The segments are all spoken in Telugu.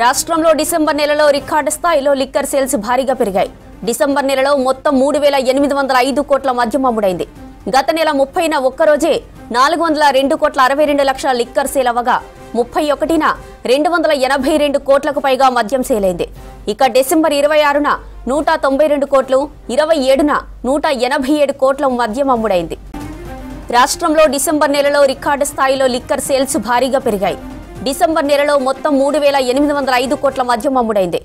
రాష్ట్రంలో డిసెంబర్ నెలలో రికార్డు స్థాయిలో లిక్కర్ సేల్స్ భారీగా పెరిగాయి. డిసెంబర్ నెలలో మొత్తం 3,805 కోట్ల మద్యం అమ్ముడైంది. గత నెల 30న ఒక్కరోజే 402 కోట్ల 62 లక్షల లిక్కర్ సేల్ అవ్వగా 31న 282 కోట్లకు పైగా మద్యం సేలైంది. ఇక డిసెంబర్ 26న 192 కోట్లు, 27న 187 కోట్ల మద్యం అమ్ముడైంది. రాష్ట్రంలో డిసెంబర్ నెలలో రికార్డు స్థాయిలో లిక్కర్ సేల్స్ భారీగా పెరిగాయి. డిసెంబర్ నెలలో మొత్తం 3,805 కోట్ల మద్యం అమ్ముడైంది.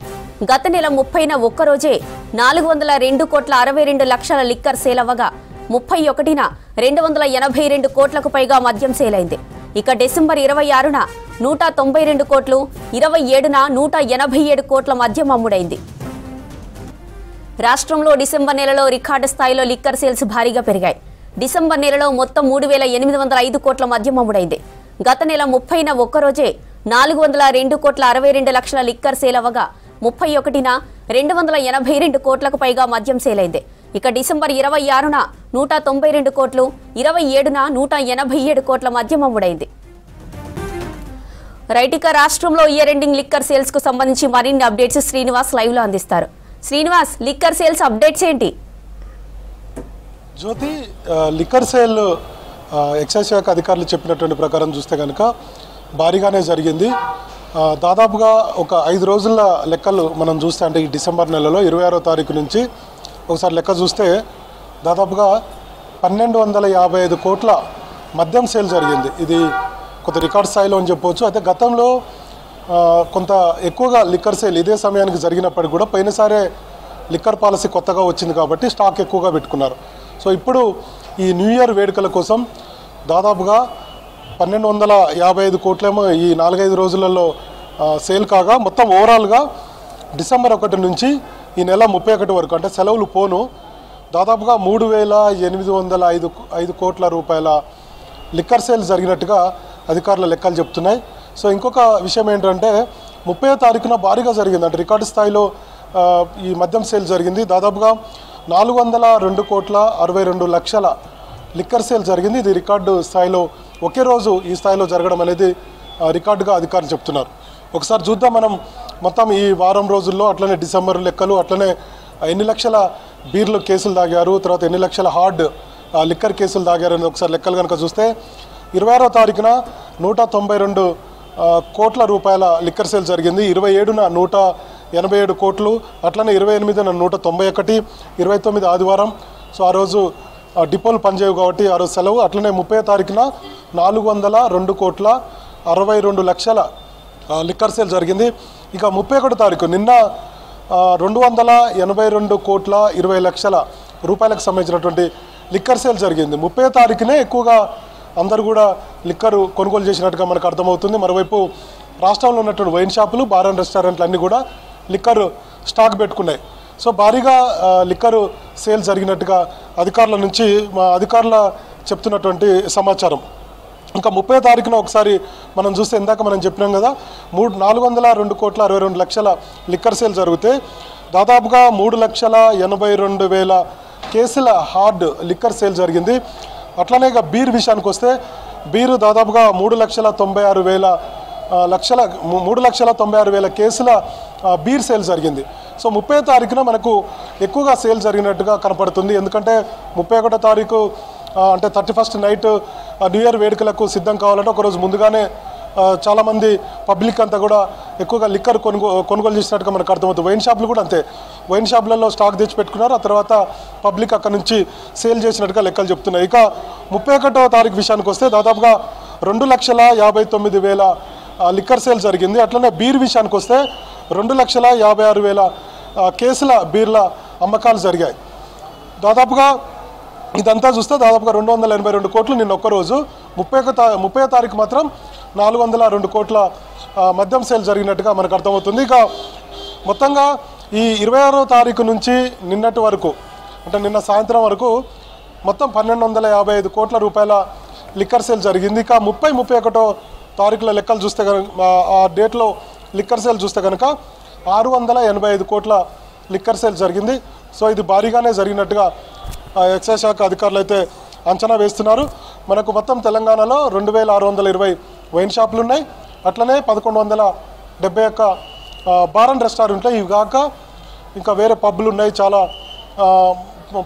గత నెల 30న ఒక్కరోజే 402 కోట్ల 62 లక్షల లిక్కర్ సేల్ అవ్వగా 31న 282 కోట్లకు పైగా మద్యం సేలైంది. ఇక డిసెంబర్ 26న 192 కోట్లు, 27న 187 కోట్ల మద్యం అమ్ముడైంది. రాష్ట్రంలో డిసెంబర్ నెలలో రికార్డు స్థాయిలో లిక్కర్ సేల్స్ భారీగా పెరిగాయి. డిసెంబర్ నెలలో మొత్తం 3,805 కోట్ల మద్యం అమ్ముడైంది. గత నెల 30న ఒక్కరోజే 402 కోట్ల 62 లక్షల లిక్కర్ సేల్ అవ్వగా 31న 282 కోట్లకు పైగా మద్యం సేలైంది. ఇక డిసెంబర్ 26న 192 కోట్లు, 27న 187 కోట్ల మద్యం అమ్ముడైంది. రైటిక రాష్ట్రంలో ఇయర్ ఎండింగ్ లిక్కర్ సేల్స్ కు సంబంధించి మరిన్ని అప్డేట్స్ శ్రీనివాస్ లైవ్ లో అందిస్తారు. శ్రీనివాస్, లిక్కర్ సేల్స్ అప్డేట్స్ ఏంటి? జ్యోతి, లిక్కర్ సేల్ ఎక్సైజ్ శాఖ అధికారులు చెప్పినటువంటి ప్రకారం చూస్తే కనుక భారీగానే జరిగింది. దాదాపుగా ఒక 5 రోజుల లెక్కలు మనం చూస్తే, అంటే ఈ డిసెంబర్ నెలలో 26వ తారీఖు నుంచి ఒకసారి లెక్క చూస్తే దాదాపుగా 1,255 కోట్ల మద్యం సేల్ జరిగింది. ఇది కొంత రికార్డ్ స్థాయిలో అని చెప్పవచ్చు. అయితే గతంలో కొంత ఎక్కువగా లిక్కర్ సేల్ ఇదే సమయానికి జరిగినప్పటికీ కూడా పోయినసారే లిక్కర్ పాలసీ కొత్తగా వచ్చింది కాబట్టి స్టాక్ ఎక్కువగా పెట్టుకున్నారు. సో ఇప్పుడు ఈ న్యూ ఇయర్ వేడుకల కోసం దాదాపుగా 1,255 కోట్లేమో ఈ 4-5 రోజులలో సేల్ కాగా, మొత్తం ఓవరాల్గా డిసెంబర్ 1 నుంచి ఈ నెల 31 వరకు, అంటే సెలవులు పోను, దాదాపుగా 3,805 కోట్ల రూపాయల లిక్కర్ సేల్ జరిగినట్టుగా అధికారుల లెక్కలు చెప్తున్నాయి. సో ఇంకొక విషయం ఏంటంటే 30వ తారీఖున భారీగా జరిగింది, అంటే రికార్డు స్థాయిలో ఈ మద్యం సేల్ జరిగింది. దాదాపుగా 402 కోట్ల 62 లక్షల లిక్కర్ సేల్ జరిగింది. ఇది రికార్డు స్థాయిలో, ఒకే రోజు ఈ స్థాయిలో జరగడం అనేది రికార్డుగా అధికారులు చెప్తున్నారు. ఒకసారి చూద్దాం మనం మొత్తం ఈ వారం రోజుల్లో, అట్లనే డిసెంబర్ లెక్కలు, అట్లనే ఎన్ని లక్షల బీర్లు కేసులు తాగారు, తర్వాత ఎన్ని లక్షల హార్డ్ లిక్కర్ కేసులు తాగారు అనేది ఒకసారి లెక్కలు కనుక చూస్తే 26వ తారీఖున 192 కోట్ల రూపాయల లిక్కర్ సేల్ జరిగింది. 27న 187 కోట్లు, అట్లనే 28న 191, 29 ఆదివారం. సో ఆ రోజు డిపోలు పనిచేయవు కాబట్టి ఆ రోజు సెలవు. అట్లనే 30వ తారీఖున 402 కోట్ల 62 లక్షల లిక్కర్ సేల్ జరిగింది. ఇక 31వ తారీఖు నిన్న 282 కోట్ల 20 లక్షల రూపాయలకు సంబంధించినటువంటి లిక్కర్ సేల్ జరిగింది. 30వ తారీఖునే ఎక్కువగా అందరూ కూడా లిక్కర్ కొనుగోలు చేసినట్టుగా మనకు అర్థమవుతుంది. మరోవైపు రాష్ట్రంలో ఉన్నటువంటి వైన్ షాపులు, బార్ అండ్ రెస్టారెంట్లు అన్నీ కూడా లిక్కర్ స్టాక్ పెట్టుకున్నాయి. సో భారీగా లిక్కర్ సేల్ జరిగినట్టుగా అధికారుల నుంచి మా అధికారుల చెప్తున్నటువంటి సమాచారం. ఇంకా 30వ తారీఖున ఒకసారి మనం చూస్తే, ఇందాక మనం చెప్పినాం కదా, 402 కోట్ల 62 లక్షల లిక్కర్ సేల్ జరిగితే దాదాపుగా 3,82,000 కేసుల హార్డ్ లిక్కర్ సేల్ జరిగింది. అట్లనే ఇక బీర్ విషయానికి వస్తే, బీరు దాదాపుగా 3,96,000 కేసుల బీర్ సేల్ జరిగింది. సో 30వ తారీఖున మనకు ఎక్కువగా సేల్ జరిగినట్టుగా కనపడుతుంది. ఎందుకంటే 31వ తారీఖు అంటే 31st నైట్ న్యూ ఇయర్ వేడుకలకు సిద్ధం కావాలంటే ఒకరోజు ముందుగానే చాలామంది పబ్లిక్ అంతా కూడా ఎక్కువగా లిక్కర్ కొనుగోలు చేసినట్టుగా మనకు అర్థమవుతుంది. వైన్ షాపులు కూడా అంతే, వైన్ షాపులలో స్టాక్ తెచ్చిపెట్టుకున్నారు. ఆ తర్వాత పబ్లిక్ అక్కడ నుంచి సేల్ చేసినట్టుగా లెక్కలు చెప్తున్నాయి. ఇక 31వ తారీఖు విషయానికి వస్తే దాదాపుగా 2,59,000 లిక్కర్ సేల్ జరిగింది. అట్లనే బీర్ విషయానికి వస్తే 2,56,000 కేసుల బీర్ల అమ్మకాలు జరిగాయి. దాదాపుగా ఇదంతా చూస్తే దాదాపుగా 282 కోట్లు నిన్న ఒక్కరోజు. 30వ తారీఖు మాత్రం 402 కోట్ల మద్యం సేల్ జరిగినట్టుగా మనకు అర్థమవుతుంది. ఇక మొత్తంగా ఈ 26వ తారీఖు నుంచి నిన్నటి వరకు, అంటే నిన్న సాయంత్రం వరకు మొత్తం 1,255 కోట్ల రూపాయల లిక్కర్ సేల్ జరిగింది. ఇక 30-31వ తారీఖుల లెక్కలు చూస్తే కనుక, ఆ డేట్లో లిక్కర్ సేల్ చూస్తే కనుక 685 కోట్ల లిక్కర్ సేల్ జరిగింది. సో ఇది భారీగానే జరిగినట్టుగా ఎక్సైజ్ శాఖ అధికారులు అయితే అంచనా వేస్తున్నారు. మనకు మొత్తం తెలంగాణలో 2620 వైన్ షాపులు ఉన్నాయి. అట్లనే 1171 బార్ అండ్ రెస్టారెంట్లో ఇవి కాక ఇంకా వేరే పబ్లు ఉన్నాయి, చాలా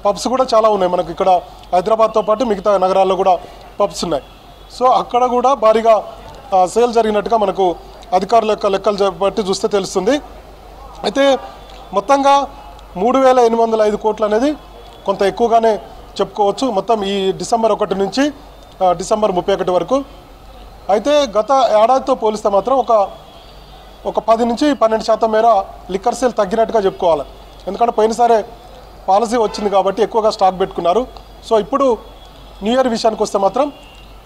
పబ్స్ కూడా చాలా ఉన్నాయి మనకి ఇక్కడ హైదరాబాద్తో పాటు మిగతా నగరాల్లో కూడా పబ్స్ ఉన్నాయి. సో అక్కడ కూడా భారీగా సేల్ జరిగినట్టుగా మనకు అధికారుల యొక్క లెక్కలు బట్టి చూస్తే తెలుస్తుంది. అయితే మొత్తంగా 3,805 కోట్లు అనేది కొంత ఎక్కువగానే చెప్పుకోవచ్చు మొత్తం ఈ డిసెంబర్ 1 నుంచి డిసెంబర్ 31 వరకు. అయితే గత ఏడాదితో పోలిస్తే మాత్రం ఒక 10 నుంచి 12% మేర లిక్కర్ సేల్ తగ్గినట్టుగా చెప్పుకోవాలి. ఎందుకంటే పోయినసారి పాలసీ వచ్చింది కాబట్టి ఎక్కువగా స్టాక్ పెట్టుకున్నారు. సో ఇప్పుడు న్యూ ఇయర్ విషయానికి వస్తే మాత్రం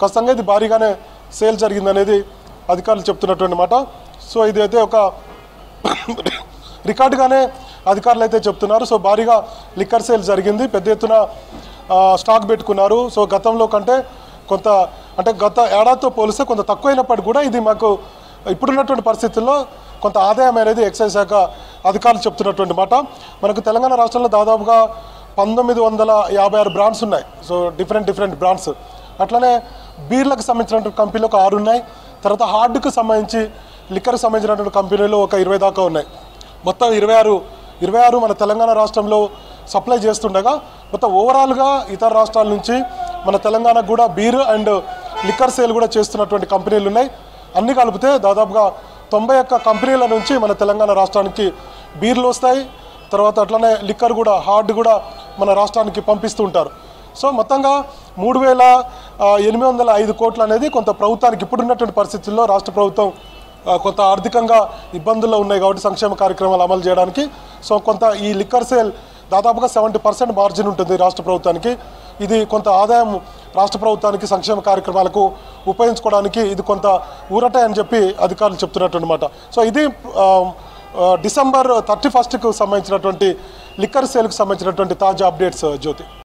ఖచ్చితంగా ఇది భారీగానే సేల్ జరిగిందనేది అధికారులు చెప్తున్నటువంటి మాట. సో ఇది అయితే ఒక రికార్డుగానే అధికారులు అయితే చెప్తున్నారు. సో భారీగా లిక్కర్ సేల్ జరిగింది, పెద్ద ఎత్తున స్టాక్ పెట్టుకున్నారు. సో గతంలో కంటే కొంత అంటే గత ఏడాదితో పోలిస్తే కొంత తక్కువైనప్పటికీ కూడా ఇది మాకు ఇప్పుడున్నటువంటి పరిస్థితుల్లో కొంత ఆదాయం అనేది ఎక్సైజ్ శాఖ అధికారులు చెప్తున్నటువంటి మాట. మనకు తెలంగాణ రాష్ట్రంలో దాదాపుగా 1956 బ్రాండ్స్ ఉన్నాయి. So different brands. అట్లనే బీర్లకు సంబంధించినటువంటి కంపెనీలు ఒక 6 ఉన్నాయి. తర్వాత హార్డ్కు సంబంధించి లిక్కర్కి సంబంధించినటువంటి కంపెనీలు ఒక 20 దాకా ఉన్నాయి. మొత్తం 26 మన తెలంగాణ రాష్ట్రంలో సప్లై చేస్తుండగా మొత్తం ఓవరాల్గా ఇతర రాష్ట్రాల నుంచి మన తెలంగాణకు కూడా బీర్ అండ్ లిక్కర్ సేల్ కూడా చేస్తున్నటువంటి కంపెనీలు ఉన్నాయి. అన్నీ కలిపితే దాదాపుగా 91 కంపెనీల నుంచి మన తెలంగాణ రాష్ట్రానికి బీర్లు వస్తాయి. తర్వాత అట్లనే లిక్కర్ కూడా హార్డ్ కూడా మన రాష్ట్రానికి పంపిస్తూ ఉంటారు. సో మొత్తంగా 3,805 కోట్లు అనేది కొంత ప్రభుత్వానికి ఇప్పుడున్నటువంటి పరిస్థితుల్లో రాష్ట్ర ప్రభుత్వం కొంత ఆర్థికంగా ఇబ్బందుల్లో ఉన్నాయి కాబట్టి సంక్షేమ కార్యక్రమాలు అమలు చేయడానికి. సో కొంత ఈ లిక్కర్ సేల్ దాదాపుగా 70% మార్జిన్ ఉంటుంది రాష్ట్ర ప్రభుత్వానికి. ఇది కొంత ఆదాయం రాష్ట్ర ప్రభుత్వానికి సంక్షేమ కార్యక్రమాలకు ఉపయోగించుకోవడానికి ఇది కొంత ఊరటే అని చెప్పి అధికారులు చెప్తున్నటువంటి మాట. సో ఇది డిసెంబర్ 31కు సంబంధించినటువంటి లిక్కర్ సేల్కి సంబంధించినటువంటి తాజా అప్డేట్స్ జ్యోతి.